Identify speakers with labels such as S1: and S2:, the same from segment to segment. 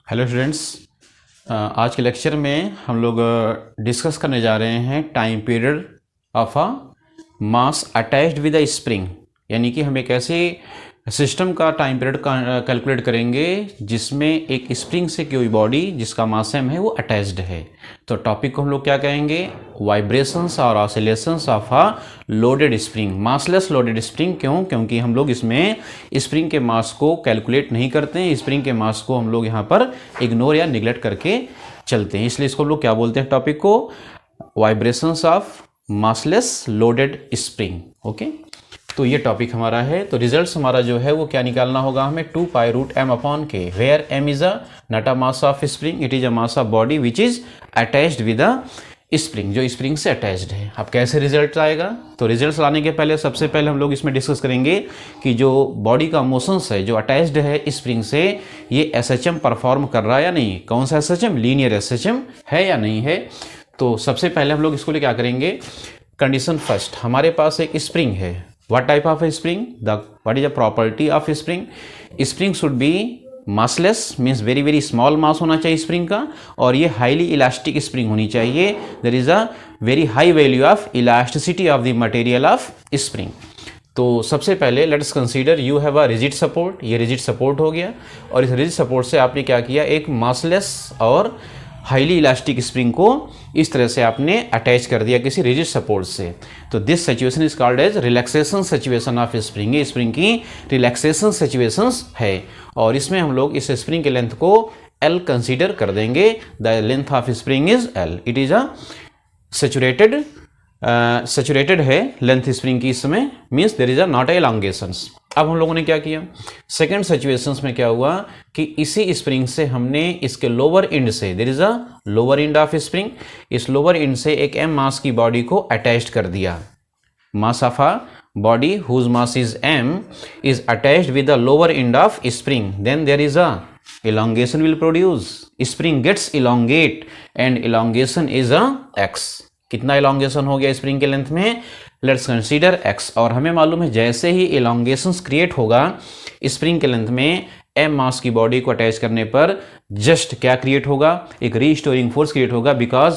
S1: Hello students. आज के lecture में हम लोग डिस्कस करने जा रहे हैं time period of a mass attached with a spring, यानी कि हम एक ऐसे सिस्टम का टाइम पीरियड कैलकुलेट करेंगे जिसमें एक स्प्रिंग से कोई बॉडी जिसका मास m है वो अटैच्ड है। तो टॉपिक को हम लोग क्या कहेंगे? वाइब्रेशंस और oscillations of a loaded spring, massless loaded spring. क्यों? क्योंकि हम लोग इसमें स्प्रिंग के मास को कैलकुलेट नहीं करते हैं, स्प्रिंग के मास को हम लोग यहाँ पर इग्नोर या निगलेक्ट करके चलते हैं। इसलिए इसको हम लोग क्या बोलते हैं? टॉपिक को vibrations of massless loaded spring. Okay, तो ये टॉपिक हमारा है। तो रिजल्ट्स हमारा जो है वो क्या निकालना होगा हमें? 2π√m/k, where m is a not a mass of spring, it is a mass of body which is attached with a spring, जो स्प्रिंग से अटैच्ड है। अब कैसे रिजल्ट आएगा? तो रिजल्ट्स लाने के पहले सबसे पहले हम लोग इसमें डिस्कस करेंगे कि जो बॉडी का मोशंस है जो अटैच्ड है स्प्रिंग से, ये SHM परफॉर्म कर रहा है या नहीं। कौन सा SHM? लीनियर SHM है या नहीं है। तो सबसे पहले हम लोग इसको लिए क्या करेंगे? कंडीशन फर्स्ट, हमारे पास एक स्प्रिंग है। What type of a spring? What is the property of a spring? Spring should be massless, means very very small mass होना चाहिए स्प्रिंग का, और ये हाईली इलास्टिक स्प्रिंग होनी चाहिए। There is a very high value of elasticity of the material of spring। तो सबसे पहले let's consider you have a rigid support, ये रिजिड सपोर्ट हो गया, और इस रिजिड सपोर्ट से आपने क्या किया? एक मासलेस और हाईली इलास्टिक स्प्रिंग को इस तरह से आपने अटैच कर दिया किसी रिजिड सपोर्ट से। तो this situation is called age relaxation situation of spring. ये स्प्रिंग की रिलैक्सेशन सिचुएशंस है, और इसमें हम लोग इस स्प्रिंग के लेंथ को L कंसीडर कर देंगे। The length of spring is L, it is a saturated है लेंथ स्प्रिंग की इस समय, means there is a not elongations. अब हम लोगों ने क्या किया? सेकेंड सिचुएशंस में क्या हुआ कि इसी स्प्रिंग से हमने इसके लोअर एंड से, there is a lower end of spring, इस लोअर एंड से एक m मास की बॉडी को अटैच्ड कर दिया। Mass of a body whose mass is m is attached with the lower end of spring, then there is a elongation will produce, spring gets elongate and elongation is a x। कितना elongation हो गया spring के length में? Let's consider x। और हमें मालूम है जैसे ही elongations क्रिएट होगा स्प्रिंग के लेंथ में m मास की बॉडी को अटैच करने पर जस्ट क्या क्रिएट होगा? एक रीस्टोरिंग फोर्स क्रिएट होगा, because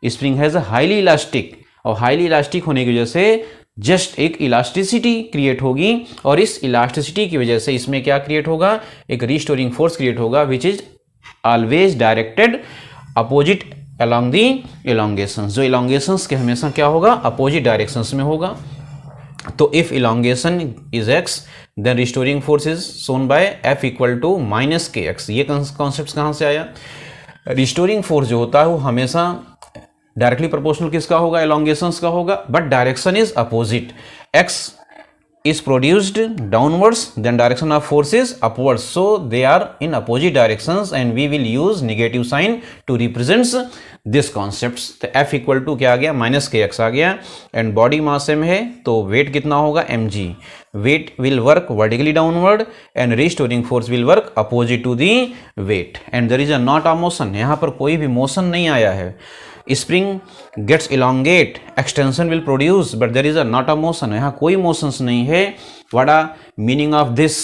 S1: spring has a highly elastic, और हाईली इलास्टिक होने की वजह से जस्ट एक इलास्टिसिटी क्रिएट होगी, और इस इलास्टिसिटी की वजह से इसमें क्या क्रिएट होगा? एक रीस्टोरिंग फोर्स क्रिएट होगा which is always directed opposite along the elongations। जो elongations के हमेशा क्या होगा? अपोजिट डायरेक्शंस में होगा। तो if elongation is x, then restoring force is shown by F equal to -kx। ये कॉन्सेप्ट कहाँ से आया? रिस्टोरिंग फोर्स जो होता है वो हमेशा डायरेक्टली प्रोपोर्शनल किसका होगा? elongations का होगा, but direction is opposite. x is produced downwards, then direction of force is upwards, so they are in opposite directions and we will use negative sign to represents this concepts। तो F equal to क्या आ गया? -kx आ गया, and body mass m है तो weight कितना होगा? mg। weight will work vertically downward and restoring force will work opposite to the weight, and there is a not a motion। यहाँ पर कोई भी मोशन नहीं आया है। Spring gets elongate, extension will produce, but there is a not a motion। यहाँ कोई motions नहीं है। what a meaning of this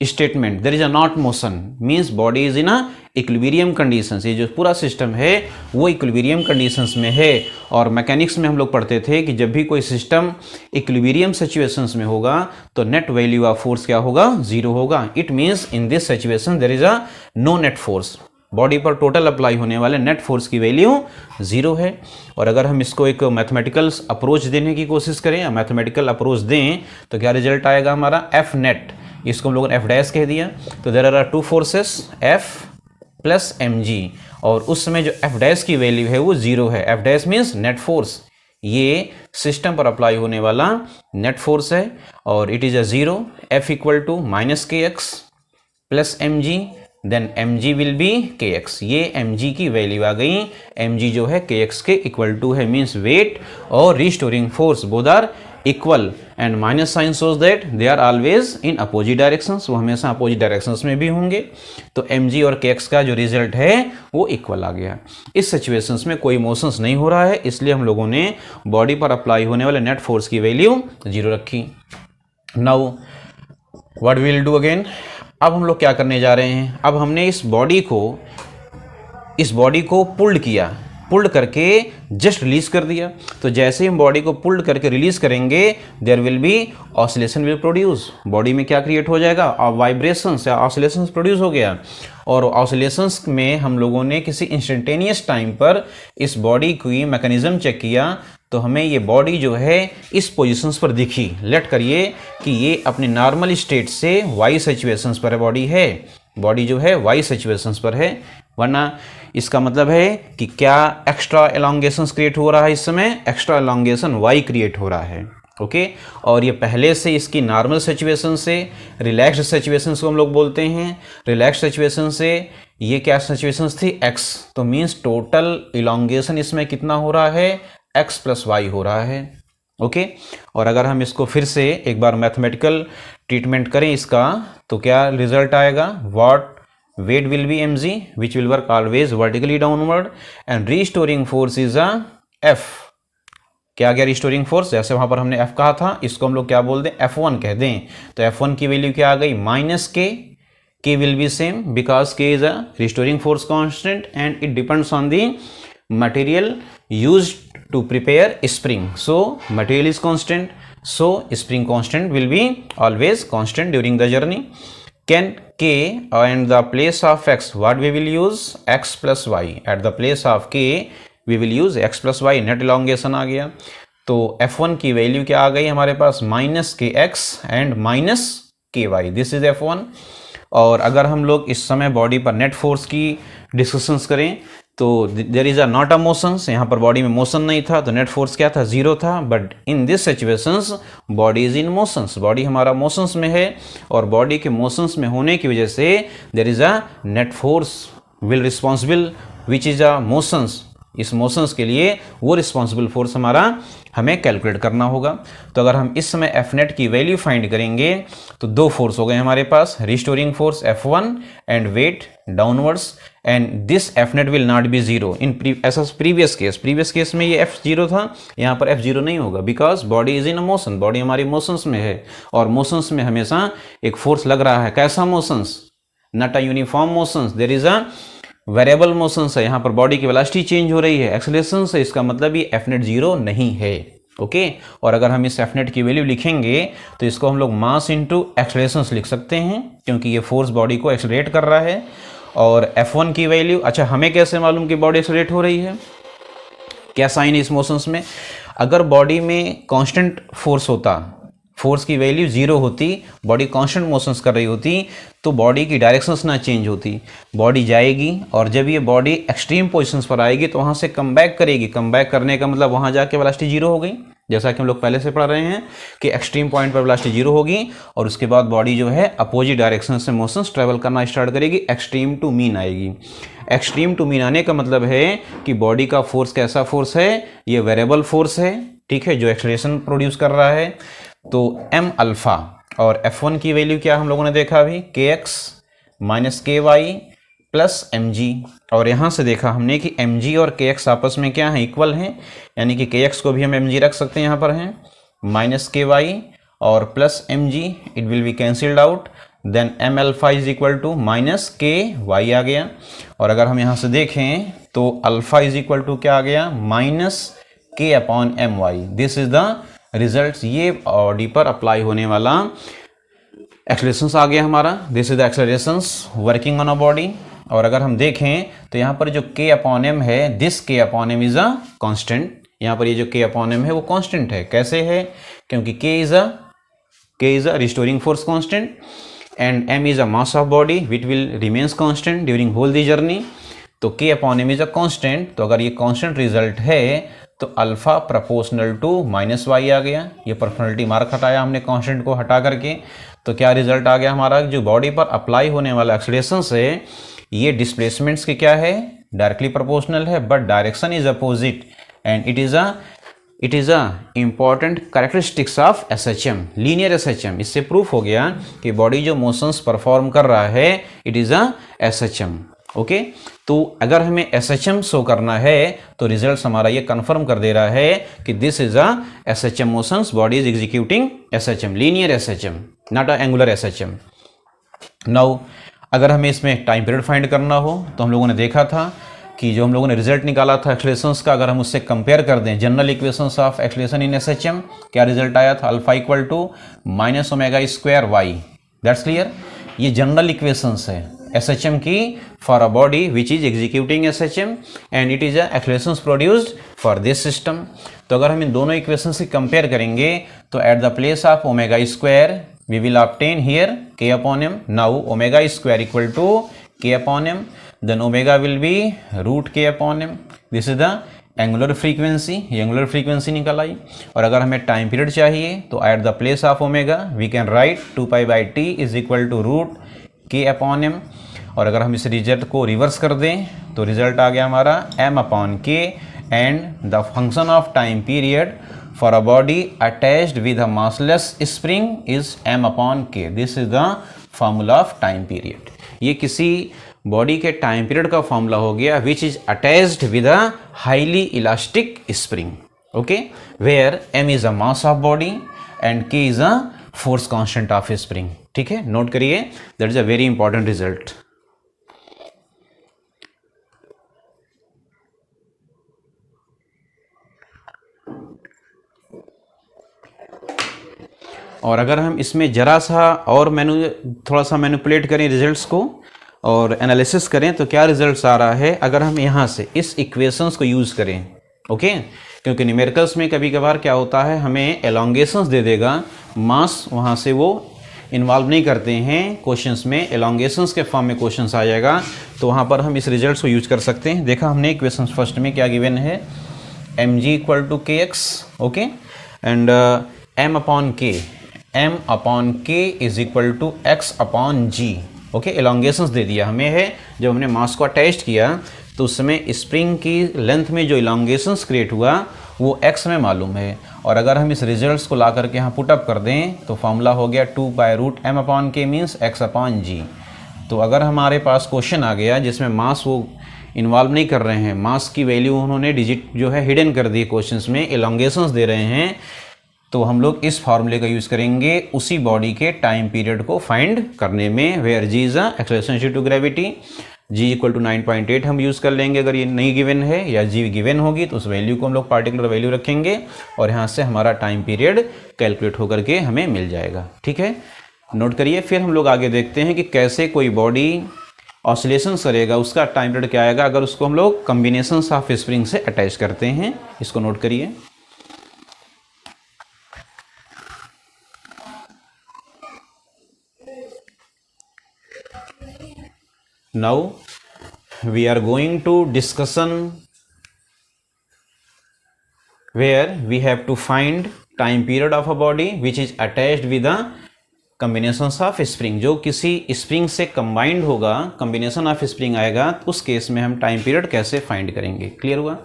S1: statement? there is a not motion means body is in a equilibrium conditions। ये जो पूरा system है वो equilibrium conditions में है, और मैकेनिक्स में हम लोग पढ़ते थे कि जब भी कोई सिस्टम इक्विलिब्रियम सिचुएशंस में होगा तो नेट वैल्यू ऑफ फोर्स क्या होगा? 0 होगा। It means in this situation there is a no net force, body पर टोटल अप्लाई होने वाले नेट फोर्स की वैल्यू 0 है। और अगर हम इसको एक मैथमेटिकल अप्रोच देने की कोशिश करें या मैथमेटिकल अप्रोच दें तो क्या रिजल्ट आएगा हमारा? F नेट, इसको हम लोगों ने F डैश कह दिया। तो there are two forces F plus mg, और उस समय जो F डैश की वैल्यू है वो 0 है। F dash means net force, ये सिस्टम पर अप्लाई होने वाला नेट फोर्स है, और it is a 0। F equal to -kx plus mg, then mg will be kx। ये mg की वैल्यू आ गई। mg जो है kx के इक्वल टू है, मीन्स वेट और restoring force both are equal, and minus sign shows that they are always in opposite directions, वो हमेशा अपोजिट डायरेक्शंस में भी होंगे। तो mg और kx का जो रिजल्ट है वो इक्वल आ गया। इस सिचुएशंस में कोई मोशंस नहीं हो रहा है, इसलिए हम लोगों ने बॉडी पर अप्लाई होने वाले नेट फोर्स की वैल्यू 0 रखी। Now what we will do again? अब हम लोग क्या करने जा रहे हैं, अब हमने इस बॉडी को पुल्ड करके जस्ट रिलीज कर दिया। तो जैसे हम बॉडी को पुल्ड करके रिलीज करेंगे, there will be oscillation will produce. Body में क्या क्रिएट हो जाएगा, वाइब्रेशंस या ऑसिलेशंस प्रोड्यूस हो गया। और ऑसिलेशंस में हम लोगों ने किसी इंस्टेंटेनियस टाइम पर इस बॉडी की मैकेनिज्म चेक किया, तो हमें ये बॉडी जो है इस पोजीशंस पर दिखी। लेट करिए कि ये अपने नॉर्मल स्टेट से वाई सिचुएशंस पर बॉडी जो है वाई सिचुएशंस पर है, वरना इसका मतलब है कि क्या एक्स्ट्रा एलोंगेशंस क्रिएट हो रहा है, इस समय एक्स्ट्रा एलोंगेशन वाई क्रिएट हो रहा है। ओके, और ये पहले से इसकी नॉर्मल सिचुएशन से रिलैक्स्ड सिचुएशंस को हम लोग बोलते हैं। रिलैक्स्ड सिचुएशन से ये क्या सिचुएशंस थी, एक्स, तो मीन्स टोटल इलोंगेशन इसमें कितना हो रहा है, एक्स प्लस वाई हो रहा है। ओके, और अगर हम इसको फिर से एक बार मैथमेटिकल ट्रीटमेंट करें इसका, तो क्या रिजल्ट आएगा, what weight will be mg which will work always vertically downward and restoring force is a f। क्या गया रिस्टोरिंग फोर्स, जैसे वहां पर हमने f कहा था, इसको हम लोग क्या बोल दें, f1 कह दें। तो f1 की वैल्यू क्या आ गई, minus k will be same because k is a restoring force constant and it depends on the material used to prepare spring। so material is constant, so spring constant will be always constant during the journey। can k and the place of x what we will use, x plus y, at the place of k we will use x plus y। Net elongation आ गया, तो f1 की value क्या आ गई हमारे पास, minus के x and minus K Y, this is f1। और अगर हम लोग इस समय बॉडी पर नेट फोर्स की डिस्कशंस करें, तो there is a not a motions, यहाँ पर बॉडी में मोशन नहीं था, तो नेट फोर्स क्या था, जीरो था। But in this situations body is in motions, body हमारा मोशंस में है, और बॉडी के मोशंस में होने की वजह से there is a net force will responsible which is a motions. इस मोशंस के लिए वो रिस्पॉन्सिबल फोर्स हमारा हमें कैलकुलेट करना होगा। तो अगर हम इस समय एफ नेट की वैल्यू फाइंड करेंगे, तो दो फोर्स हो गए हमारे पास, restoring force F1 and weight downwards, and this F net will not be zero in ऐसा प्रीवियस केस में ये F0 था, यहाँ पर F0 नहीं होगा, because body is in a motion, body हमारी मोशंस में है, और मोशंस में हमेशा एक फोर्स लग रहा है। कैसा motions, not a uniform motions, there is a variable motions है, यहाँ पर बॉडी की वेलोसिटी चेंज हो रही है, एक्सेलरेशन से, इसका मतलब ये एफ नेट जीरो नहीं है। ओके, और अगर हम इस एफ नेट की वैल्यू लिखेंगे, तो इसको हम लोग मास इनटू एक्सेलरेशन लिख सकते हैं, क्योंकि ये फोर्स बॉडी को एक्सेलरेट कर रहा है। और F1 की वैल्यू, अच्छा हमें कैसे मालूम कि बॉडी एक्सेलरेट हो रही है, क्या साइन है इस मोशंस में, अगर बॉडी में कांस्टेंट फोर्स होता, फोर्स की वैल्यू जीरो होती, बॉडी कांस्टेंट मोशंस कर रही होती, तो बॉडी की डायरेक्शंस ना चेंज होती, बॉडी जाएगी, और जब ये बॉडी एक्सट्रीम पोजीशंस पर आएगी तो वहाँ से कम बैक करेगी। कम बैक करने का मतलब वहाँ जाके वेलोसिटी जीरो हो गई, जैसा कि हम लोग पहले से पढ़ रहे हैं कि एक्सट्रीम पॉइंट पर वेलोसिटी जीरो होगी, और उसके बाद बॉडी जो है अपोजिट डायरेक्शन से मोशंस ट्रेवल करना स्टार्ट करेगी, एक्सट्रीम टू मीन आएगी। एक्सट्रीम टू मीन आने का मतलब है कि बॉडी का फोर्स कैसा फोर्स है, ये वेरिएबल फोर्स है, ठीक है, जो एक्सेलरेशन प्रोड्यूस कर रहा है। तो m अल्फा, और F1 की वैल्यू क्या हम लोगों ने देखा अभी, kx minus K Y plus M जी, और यहाँ से देखा हमने कि एम जी और kx आपस में क्या है, इक्वल हैं, यानी कि kx को भी हम एम जी रख सकते हैं, यहाँ पर हैं माइनस के वाई और plus M G, it will be cancelled out, then m alpha is equal to minus K Y आ गया। और अगर हम यहाँ से देखें तो अल्फा इज इक्वल टू क्या आ गया, minus K upon M Y, this is the result. ये बॉडी पर अप्लाई होने वाला एक्सेलरेशंस आ गया हमारा, this is the accelerations working on a body. और अगर हम देखें तो यहाँ पर जो k अपॉन एम है, this k upon M is a constant, यहाँ पर ये जो k अपॉन एम है वो कांस्टेंट है। कैसे है, क्योंकि k is a restoring force constant and m is a mass of body which will remains constant during whole the journey. तो k upon M is a constant, तो अगर ये कांस्टेंट रिजल्ट है तो alpha proportional to minus Y आ गया, ये proportionality mark हटाया हमने कांस्टेंट को हटा करके, तो क्या रिजल्ट आ गया हमारा, जो बॉडी पर अप्लाई होने वाला एक्सेलरेशन से ये डिस्प्लेसमेंट्स के क्या है, डायरेक्टली प्रोपोर्शनल है, but direction is opposite, and it is a important characteristics of SHM, linear SHM। इससे प्रूफ हो गया कि बॉडी जो मोशंस परफॉर्म कर रहा है it is a SHM। Okay, तो अगर हमें SHM शो करना है तो रिजल्ट हमारा ये कंफर्म कर दे रहा है कि this is a SHM motions, body is executing SHM, linear SHM, not a angular SHM। Now अगर हमें इसमें टाइम पीरियड फाइंड करना हो तो हम लोगों ने देखा था कि जो हम लोगों ने रिजल्ट निकाला था एक्सलेशंस का, अगर हम उससे कंपेयर कर दें general equations of acceleration in SHM, क्या रिजल्ट आया था? Alpha equal to minus omega square Y. That's clear. ये जनरल इक्वेशंस है एसएचएम की for a body which is executing SHM and it is a accelerations produced for this system. तो अगर हम इन दोनों इक्वेशंस से कंपेयर करेंगे तो at the place of omega square we will obtain here k upon m. Now omega square equal to k upon m, then omega will be root k upon m. This is the angular frequency, ये angular frequency निकल आई। और अगर हमें time period चाहिए तो at the place of omega we can write 2π/t is equal to root k upon m। और अगर हम इस रिजल्ट को रिवर्स कर दें तो रिजल्ट आ गया हमारा m upon k and the function of time period for a body attached with a massless spring is m upon k. This is the formula of time period. ये किसी body के time period का formula हो गया which is attached with a highly elastic spring. Okay, where m is a mass of body and k is a force constant of spring. ठीक है, note करिए, that is a very important result. और अगर हम इसमें ज़रा सा और थोड़ा सा मैनिपुलेट करें रिजल्ट्स को और एनालिसिस करें तो क्या रिजल्ट्स आ रहा है अगर हम यहाँ से इस इक्वेशंस को यूज़ करें। ओके, क्योंकि न्यूमेरिकल्स में कभी कभार क्या होता है हमें एलोंगेशंस दे देगा, मास वहाँ से वो इन्वॉल्व नहीं करते हैं क्वेश्चंस में, एलोंगेशंस के फॉर्म में क्वेश्चंस आ जाएगा, तो वहाँ पर हम इस रिजल्ट्स को यूज कर सकते हैं। देखा हमने इक्वेशन फर्स्ट में क्या गिवन है, mg equal to K X, okay, and m upon k is equal to x upon G. Okay, elongations दे दिया हमें है। जब हमने मास को अटैच किया तो उसमें स्प्रिंग की लेंथ में जो एलोंगेशंस क्रिएट हुआ वो x में मालूम है, और अगर हम इस रिजल्ट्स को ला करके यहाँ पुटअप कर दें तो फॉर्मूला हो गया 2/√m upon k means x upon G. तो अगर हमारे पास क्वेश्चन आ गया जिसमें मास वो इन्वॉल्व नहीं कर रहे हैं, मास की वैल्यू उन्होंने डिजिट जो है हिडन कर दी क्वेश्चंस में, एलोंगेशंस दे रहे हैं, तो हम लोग इस फार्मूले का यूज़ करेंगे उसी बॉडी के टाइम पीरियड को फाइंड करने में, where G is acceleration due to gravity, G equal to 9.8 हम यूज़ कर लेंगे। अगर ये नहीं गिवन है या जी गिवन होगी तो उस वैल्यू को हम लोग पार्टिकुलर वैल्यू रखेंगे और यहाँ से हमारा टाइम पीरियड कैलकुलेट होकर के हमें मिल जाएगा। ठीक है, नोट करिए। फिर हम लोग आगे देखते हैं कि कैसे कोई बॉडी ऑसिलेशन करेगा, उसका टाइम पीरियड क्या आएगा अगर उसको हम लोग कम्बिनेशन ऑफ स्प्रिंग से अटैच करते हैं। इसको नोट करिए। Now we are going to discussion where we have to find time period of a body which is attached with a combinations of spring। जो किसी स्प्रिंग से कंबाइंड होगा, combination of spring आएगा, तो उस केस में हम टाइम पीरियड कैसे फाइंड करेंगे। क्लियर हुआ?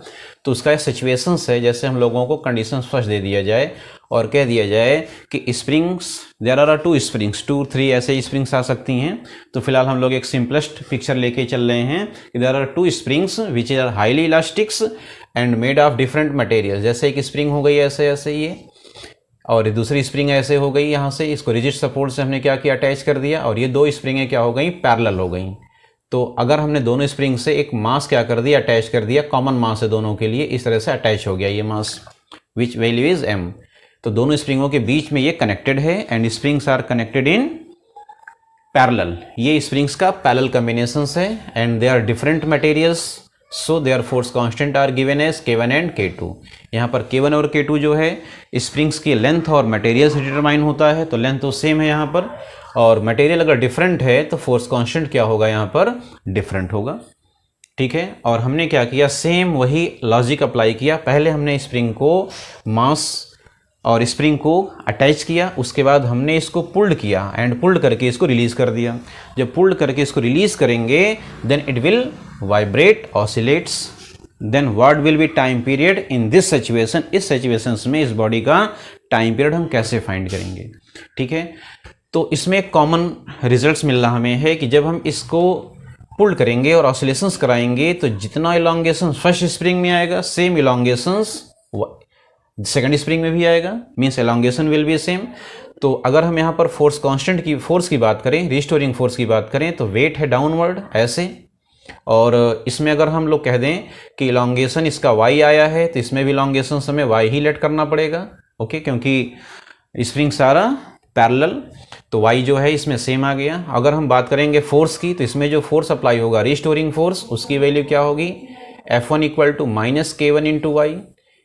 S1: तो उसका सिचुएशंस है, जैसे हम लोगों को कंडीशंस फर्स्ट दे दिया जाए और कह दिया जाए कि स्प्रिंग्स देयर आर 2 स्प्रिंग्स, 2-3 ऐसे स्प्रिंग्स आ सकती हैं। तो फिलहाल हम लोग एक सिंपलेस्ट पिक्चर लेके चल रहे हैं कि there are 2 springs which are highly elastics and made of different material. जैसे एक स्प्रिंग हो गई ऐसे ऐसे ये, और दूसरी स्प्रिंग ऐसे हो गई, यहाँ से इसको रिजिड सपोर्ट से हमने क्या किया, अटैच कर दिया, और ये 2 स्प्रिंगें क्या हो गई, पैरेलल हो गई। तो अगर हमने दोनों स्प्रिंग से एक मास क्या कर दिया, अटैच कर दिया, कॉमन मास है दोनों के लिए, इस तरह से अटैच हो गया ये मास, विच वैल्यू इज m। तो दोनों स्प्रिंगों के बीच में ये कनेक्टेड है and springs are connected in parallel. ये स्प्रिंग्स का पैरेलल कॉम्बिनेशंस है and they are different materials, so their force constant are given as K1 and K2। यहाँ पर K1 और K2 जो है स्प्रिंग्स की लेंथ और मटेरियल से डिटरमाइन होता है, तो लेंथ तो सेम है यहाँ पर, और मटेरियल अगर डिफरेंट है तो फोर्स कांस्टेंट क्या होगा, यहाँ पर डिफरेंट होगा। ठीक है, और हमने क्या किया, सेम वही लॉजिक अप्लाई किया। पहले हमने स्प्रिंग को मास और स्प्रिंग को अटैच किया, उसके बाद हमने इसको पुल्ड किया एंड पुल्ड करके इसको रिलीज कर दिया। जब पुल्ड करके इसको रिलीज करेंगे then it will vibrate, oscillates, then what will be time period in this situation. इस सिचुएशंस में इस बॉडी का टाइम पीरियड हम कैसे फाइंड करेंगे। ठीक है, तो इसमें एक कॉमन रिजल्ट्स मिल रहा हमें है कि जब हम इसको पुल्ड करेंगे और ऑसिलेशंस कराएंगे तो जितना इलॉन्गेशन फर्स्ट स्प्रिंग में आएगा सेम इलॉन्गेशंस सेकंड स्प्रिंग में भी आएगा, means elongation will be same. तो अगर हम यहाँ पर फोर्स कांस्टेंट की फोर्स की बात करें, रिस्टोरिंग फोर्स की बात करें, तो वेट है डाउनवर्ड ऐसे, और इसमें अगर हम लोग कह दें कि इलोंगेशन इसका y आया है तो इसमें भी इलोंगेशन हमें y ही लेट करना पड़ेगा, ओके, क्योंकि स्प्रिंग सारा पैरेलल, तो y जो है इसमें सेम आ गया। अगर हम बात करेंगे फोर्स की, तो इसमें जो फोर्स अप्लाई होगा रिस्टोरिंग फोर्स, उसकी वैल्यू क्या होगी, F1 equal to minus K1 into Y,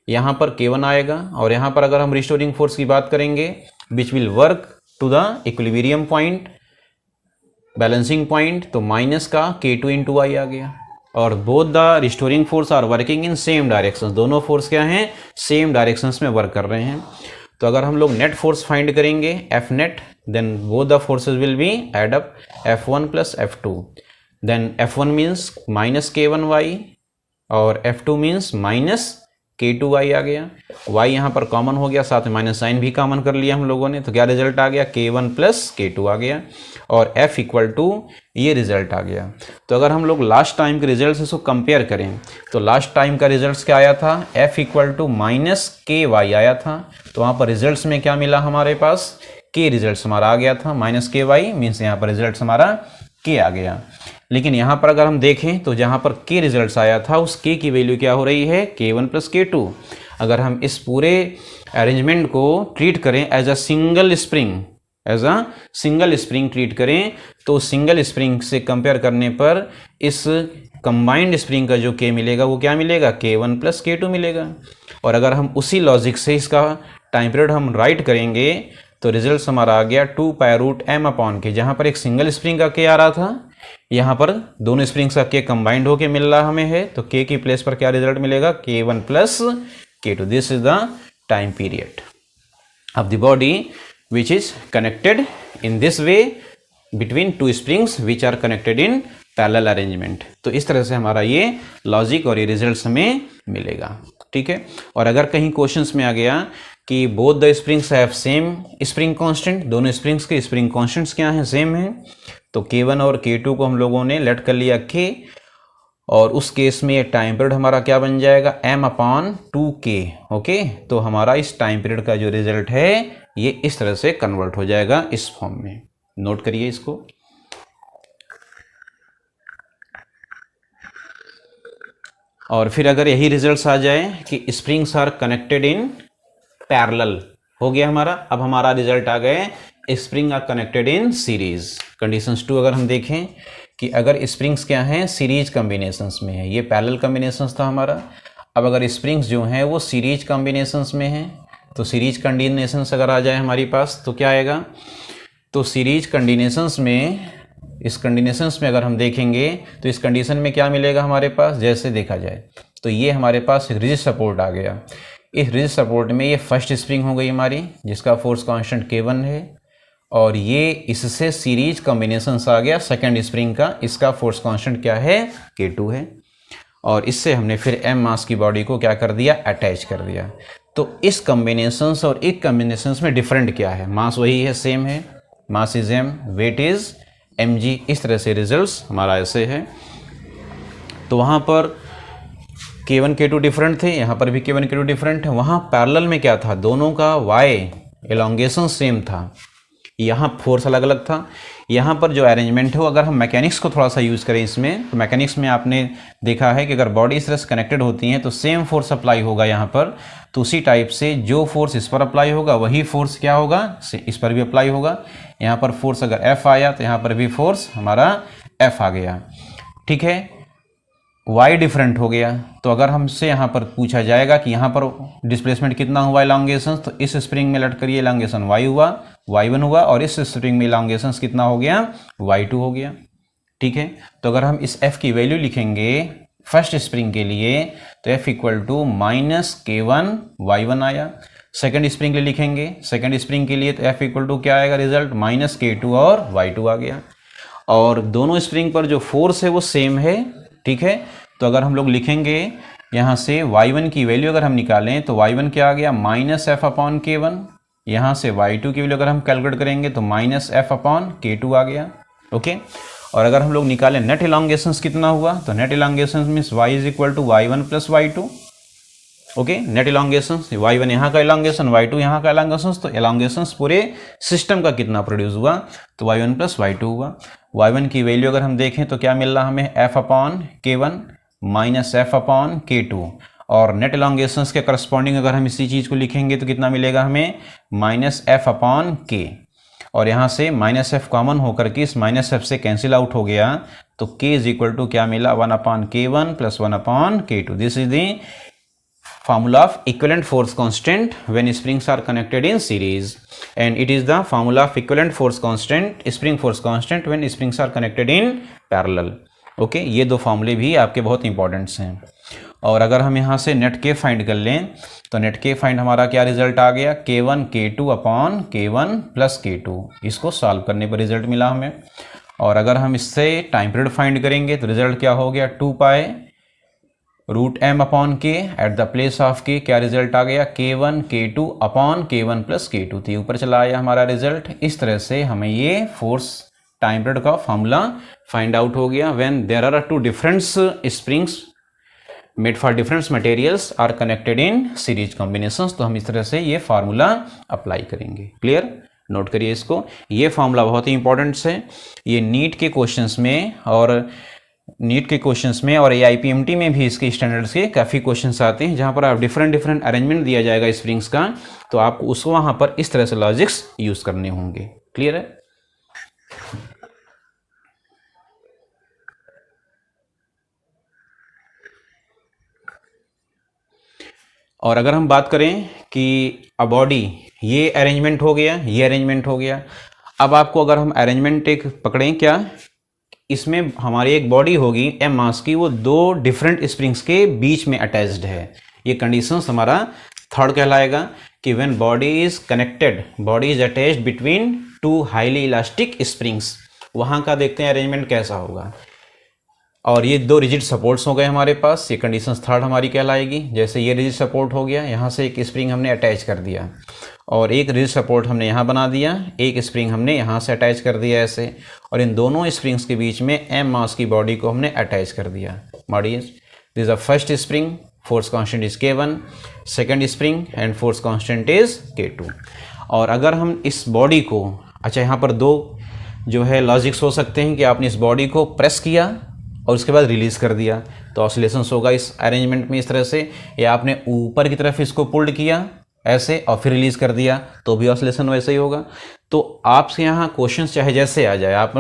S1: यहाँ पर K1 आएगा, और यहाँ पर अगर हम रिस्टोरिंग फोर्स की बात करेंगे which will work to the equilibrium point, balancing point, तो माइनस का K2 इंटू वाई आ गया। और both the restoring force are working in same direction, दोनों फोर्स क्या हैं, सेम डायरेक्शंस में वर्क कर रहे हैं। तो अगर हम लोग नेट फोर्स फाइंड करेंगे F net, then both the forces will be add up F1 plus F2, then F1 means minus K1y और F2 मीन्स माइनस K2y आ गया। y यहाँ पर कॉमन हो गया, साथ में माइनस साइन भी कॉमन कर लिया हम लोगों ने, तो क्या रिजल्ट आ गया, K1 प्लस K2 आ गया, और F इक्वल टू ये रिजल्ट आ गया। तो अगर हम लोग लास्ट टाइम के रिजल्ट से इसको कंपेयर करें, तो लास्ट टाइम का रिजल्ट क्या आया था, F equal to minus KY आया था, तो वहाँ पर रिजल्ट में क्या मिला हमारे पास, K रिजल्ट हमारा आ गया था, माइनस KY मीन्स यहाँ पर रिजल्ट हमारा K आ गया। लेकिन यहाँ पर अगर हम देखें तो जहाँ पर K रिजल्ट्स आया था उस K की वैल्यू क्या हो रही है, K1 प्लस K2। अगर हम इस पूरे अरेंजमेंट को ट्रीट करें as a single spring, as a single spring treat करें, तो सिंगल स्प्रिंग से कंपेयर करने पर इस कंबाइंड स्प्रिंग का जो K मिलेगा वो क्या मिलेगा, K1 प्लस K2 मिलेगा। और अगर हम उसी लॉजिक से इसका टाइम पीरियड हम राइट करेंगे तो रिजल्ट हमारा आ गया 2 pi root m upon K। जहाँ पर एक सिंगल स्प्रिंग का K आ रहा था, यहाँ पर दोनों स्प्रिंग्स का K कंबाइंड होके मिल रहा हमें है, तो K की प्लेस पर क्या रिजल्ट मिलेगा, K1 plus K2। This is the time period of the body which is connected in this way between two springs which are connected in parallel arrangement. तो इस तरह से हमारा ये लॉजिक और ये रिजल्ट हमें मिलेगा, ठीक है। और अगर कहीं क्वेश्चंस में आ गया कि both the springs have same spring constant, दोनों स्प्रिंग्स के स्प्रिंग कांस्टेंट्स क्या हैं, सेम हैं, तो K1 और K2 को हम लोगों ने लेट कर लिया K, और उस केस में टाइम पीरियड हमारा क्या बन जाएगा, m अपॉन 2K, ओके। तो हमारा इस टाइम पीरियड का जो रिजल्ट है ये इस तरह से कन्वर्ट हो जाएगा इस फॉर्म में, नोट करिए इसको। और फिर अगर यही रिजल्ट्स आ जाए कि springs are connected in parallel, हो गया हमारा। अब हमारा रिजल्ट आ गए spring are connected in series. Conditions 2 अगर हम देखें कि अगर स्प्रिंग्स क्या हैं, सीरीज कॉम्बिनेशंस में है, ये पैरेलल कॉम्बिनेशंस था हमारा। अब अगर स्प्रिंग्स जो हैं वो सीरीज कॉम्बिनेशंस में हैं, तो सीरीज कॉम्बिनेशंस अगर आ जाए हमारी पास तो क्या आएगा, तो सीरीज कॉम्बिनेशंस में, इस कंडीशंस में अगर हम देखेंगे तो इस कंडीशन में क्या मिलेगा हमारे पास, जैसे देखा जाए तो ये हमारे पास रिजिड सपोर्ट आ गया। इस रिजिड सपोर्ट में ये फर्स्ट स्प्रिंग हो गई हमारी जिसका फोर्स कांस्टेंट K1 है, और ये इससे सीरीज कॉम्बिनेशंस आ गया सेकंड स्प्रिंग का, इसका फोर्स कांस्टेंट क्या है, K2 है, और इससे हमने फिर m मास की बॉडी को क्या कर दिया, अटैच कर दिया। तो इस कॉम्बिनेशंस और एक कॉम्बिनेशंस में डिफरेंट क्या है, मास वही है, सेम है, mass is m, weight is mg। इस तरह से रिजल्ट्स हमारा ऐसे है। तो वहाँ पर K1 K2 डिफरेंट थे, यहाँ पर भी K1 K2 डिफरेंट है। वहाँ पैरेलल में क्या था, दोनों का y एलोंगेशन सेम था, यहाँ फोर्स अलग अलग था। यहाँ पर जो अरेंजमेंट है वो अगर हम मैकेनिक्स को थोड़ा सा यूज़ करें इसमें, तो मैकेनिक्स में आपने देखा है कि अगर बॉडी इस तरह से कनेक्टेड होती हैं तो सेम फोर्स अप्लाई होगा यहाँ पर, तो उसी टाइप से जो फोर्स इस पर अप्लाई होगा वही फोर्स क्या होगा, इस पर भी अप्लाई होगा। यहाँ पर फोर्स अगर F आया तो यहाँ पर भी फोर्स हमारा F आ गया, ठीक है। y डिफरेंट हो गया, तो अगर हमसे यहाँ पर पूछा जाएगा कि यहाँ पर डिस्प्लेसमेंट कितना हुआ इलांगेशन, तो इस स्प्रिंग में लट करिए इलांगेशन y हुआ, y1 हुआ, और इस स्प्रिंग में इलांगेशन कितना हो गया, y2 हो गया, ठीक है। तो अगर हम इस f की वैल्यू लिखेंगे फर्स्ट स्प्रिंग के लिए तो f equal to minus K1 y1 आया। सेकेंड स्प्रिंग के लिए लिखेंगे, सेकेंड स्प्रिंग के लिए तो f इक्वल टू क्या आएगा रिजल्ट, माइनस K2 और y2 आ गया। और दोनों स्प्रिंग पर जो फोर्स है वो सेम है, ठीक है। तो अगर हम लोग लिखेंगे यहाँ से y1 की वैल्यू अगर हम निकालें तो y1 क्या आ गया, माइनस F अपॉन K1। यहाँ से y2 की वैल्यू अगर हम कैलकुलेट करेंगे तो माइनस F अपॉन K2 आ गया, ओके। और अगर हम लोग निकालें नेट इलांगेशन कितना हुआ, तो net elongation means y is equal to y1 plus y2, okay, net elongation y1 यहाँ का इलॉन्गेशन, y2 यहाँ का इलॉन्गेशन, तो इलॉन्गेशन पूरे सिस्टम का कितना प्रोड्यूस हुआ, तो y1 प्लस y2 हुआ। y1 की वैल्यू अगर हम देखें तो क्या मिल रहा हमें, f upon k1 minus f upon k2, और नेट इलॉन्गेशंस के करस्पॉन्डिंग अगर हम इसी चीज़ को लिखेंगे तो कितना मिलेगा हमें, माइनस f अपॉन k, और यहाँ से माइनस f कॉमन होकर के इस माइनस f से कैंसिल आउट हो गया, तो k इज इक्वल टू क्या मिला, 1 upon k1 plus 1 upon k2। This is the formula of equivalent force constant when springs are connected in series, and it is the formula of equivalent force constant, spring force constant when springs are connected in parallel। Okay, ये दो फॉर्मूले भी आपके बहुत importance हैं। और अगर हम यहाँ से नेट के फाइंड कर लें तो नेट के फाइंड हमारा क्या रिजल्ट आ गया, k1 k2 upon k1 plus k2। इसको सॉल्व करने पर रिजल्ट मिला हमें। और अगर हम इससे टाइम पीरियड फाइंड करेंगे तो रिजल्ट क्या हो गया, 2 pi root m upon k, at the place of k क्या रिजल्ट आ गया, k1 k2 upon k1 plus k2 थी, ऊपर चला आया हमारा रिजल्ट। इस तरह से हमें ये फोर्स टाइम पीरियड का फॉर्मूला फाइंड आउट हो गया when there are two different springs made for different materials are connected in series combinations. तो हम इस तरह से ये फार्मूला अप्लाई करेंगे। क्लियर, नोट करिए इसको, ये फार्मूला बहुत ही इंपॉर्टेंट है। ये नीट के क्वेश्चंस में और AIPMT में भी इसके स्टैंडर्ड्स के काफ़ी क्वेश्चंस आते हैं, जहाँ पर आप डिफरेंट अरेंजमेंट दिया जाएगा स्प्रिंग्स का, तो आपको उसको वहाँ पर इस तरह से लॉजिक्स यूज़ करने होंगे। क्लियर है। और अगर हम बात करें कि अ बॉडी, ये अरेंजमेंट हो गया, ये अरेंजमेंट हो गया। अब आपको अगर हम अरेंजमेंट एक पकड़ें, क्या इसमें हमारी एक बॉडी होगी m मास की, वो दो डिफरेंट स्प्रिंग्स के बीच में अटैच्ड है। ये कंडीशंस हमारा थर्ड कहलाएगा कि when body is connected, body is attached between two highly elastic springs, वहाँ का देखते हैं अरेंजमेंट कैसा होगा। और ये दो रिजिड सपोर्ट्स हो गए हमारे पास, ये कंडीशंस थर्ड हमारी कहलाएगी। जैसे ये रिजिड सपोर्ट हो गया, यहाँ से एक स्प्रिंग हमने अटैच कर दिया, और एक रिजिड सपोर्ट हमने यहाँ बना दिया, एक स्प्रिंग हमने यहाँ से अटैच कर दिया ऐसे, और इन दोनों स्प्रिंग्स के बीच में m मास की बॉडी को हमने अटैच कर दिया। Body is this a first spring, force constant is k1, second spring and force constant is k2। और अगर हम इस बॉडी को, अच्छा यहाँ पर दो जो है लॉजिक्स हो सकते हैं कि आपने इस बॉडी को प्रेस किया और उसके बाद रिलीज़ कर दिया, तो ऑसिलेशंस होगा इस अरेंजमेंट में इस तरह से, या आपने ऊपर की तरफ इसको पुल्ड किया ऐसे और फिर रिलीज़ कर दिया तो भी ऑसिलेशन वैसे ही होगा। तो आपसे यहाँ क्वेश्चन चाहे जैसे आ जाए, आप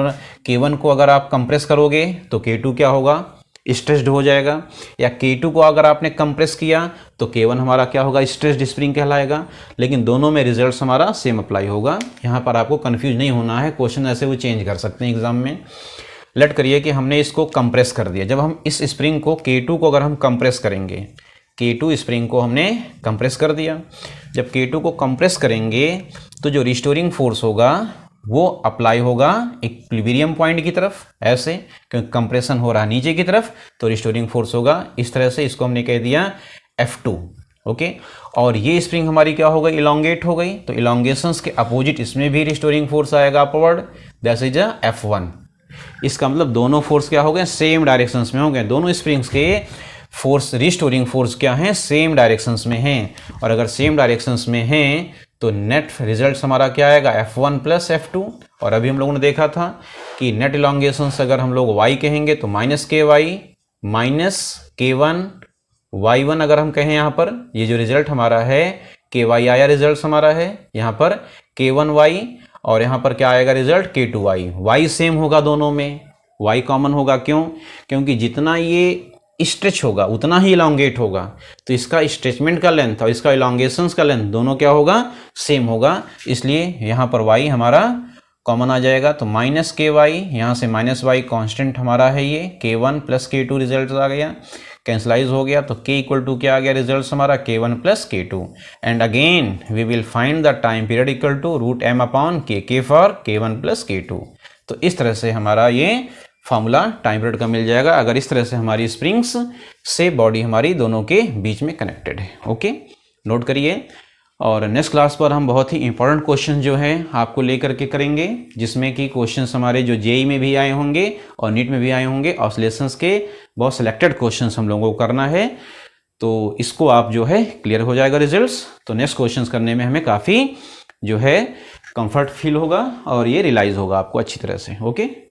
S1: K1 को अगर आप कंप्रेस करोगे तो K2 क्या होगा, स्ट्रेस्ड हो जाएगा, या K2 को अगर आपने कंप्रेस किया तो K1 हमारा क्या होगा, स्ट्रेस्ड स्प्रिंग कहलाएगा। लेकिन दोनों में रिजल्ट्स हमारा सेम अप्लाई होगा। यहाँ पर आपको कन्फ्यूज नहीं होना है, क्वेश्चन ऐसे वो चेंज कर सकते हैं एग्जाम में। लेट करिए कि हमने इसको कंप्रेस कर दिया। जब हम इस स्प्रिंग को K2 को अगर हम कंप्रेस करेंगे, K2 स्प्रिंग को हमने कंप्रेस कर दिया, जब K2 को कंप्रेस करेंगे तो जो रिस्टोरिंग फोर्स होगा वो अप्लाई होगा इक्विलिब्रियम पॉइंट की तरफ ऐसे, क्योंकि कंप्रेशन हो रहा है नीचे की तरफ, तो रिस्टोरिंग फोर्स होगा इस तरह से। इसको हमने कह दिया F2। ओके, और ये स्प्रिंग हमारी क्या हो गई, इलोंगेट हो गई, तो इलोंगेशंस के अपोजिट इसमें भी रिस्टोरिंग फोर्स आएगा अपवर्ड, दैट इज F1। इसका मतलब दोनों फोर्स क्या हो गए, सेम डायरेक्शंस में हो गए। दोनों स्प्रिंग्स के फोर्स, रिस्टोरिंग फोर्स क्या हैं, सेम डायरेक्शंस में हैं। और अगर सेम डायरेक्शंस में हैं तो नेट रिजल्ट हमारा क्या आएगा, F1 प्लस F2। और अभी हम लोगों ने देखा था कि नेट इलोंगेशंस अगर हम लोग y कहेंगे तो minus KY minus K1 Y1 अगर हम कहें, यहाँ पर ये जो रिजल्ट हमारा है KY आया, रिजल्ट हमारा है यहाँ पर K1Y, और यहाँ पर क्या आएगा रिजल्ट K2Y। Y सेम होगा दोनों में, Y कॉमन होगा, क्यों, क्योंकि जितना ये स्ट्रेच होगा उतना ही इलोंगेट होगा, तो इसका स्ट्रेचमेंट का लेंथ और इसका इलोंगेशंस का लेंथ दोनों क्या होगा, सेम होगा। इसलिए यहाँ पर Y हमारा कॉमन आ जाएगा, तो माइनस KY, यहाँ से माइनस Y कांस्टेंट हमारा है, ये K1 प्लस K2 रिजल्ट आ गया, कैंसलाइज हो गया, तो K इक्वल टू क्या आ गया रिजल्ट हमारा, K1 plus K2। And again we will find the time period equal to root m upon K for K1 plus K2। तो इस तरह से हमारा ये फार्मूला टाइम पीरियड का मिल जाएगा, अगर इस तरह से हमारी स्प्रिंग्स से बॉडी हमारी दोनों के बीच में कनेक्टेड है। ओके, नोट करिए। और नेक्स्ट क्लास पर हम बहुत ही इंपॉर्टेंट क्वेश्चन जो है आपको लेकर के करेंगे, जिसमें कि क्वेश्चंस हमारे जो जेई में भी आए होंगे और नीट में भी आए होंगे, ऑसिलेशंस के बहुत सिलेक्टेड क्वेश्चंस हम लोगों को करना है। तो इसको आप जो है क्लियर हो जाएगा रिजल्ट्स। तो नेक्स्ट क्वेश्चंस करने में हमें काफ़ी जो है कंफर्ट फील होगा और ये रियलाइज होगा आपको अच्छी तरह से। ओके।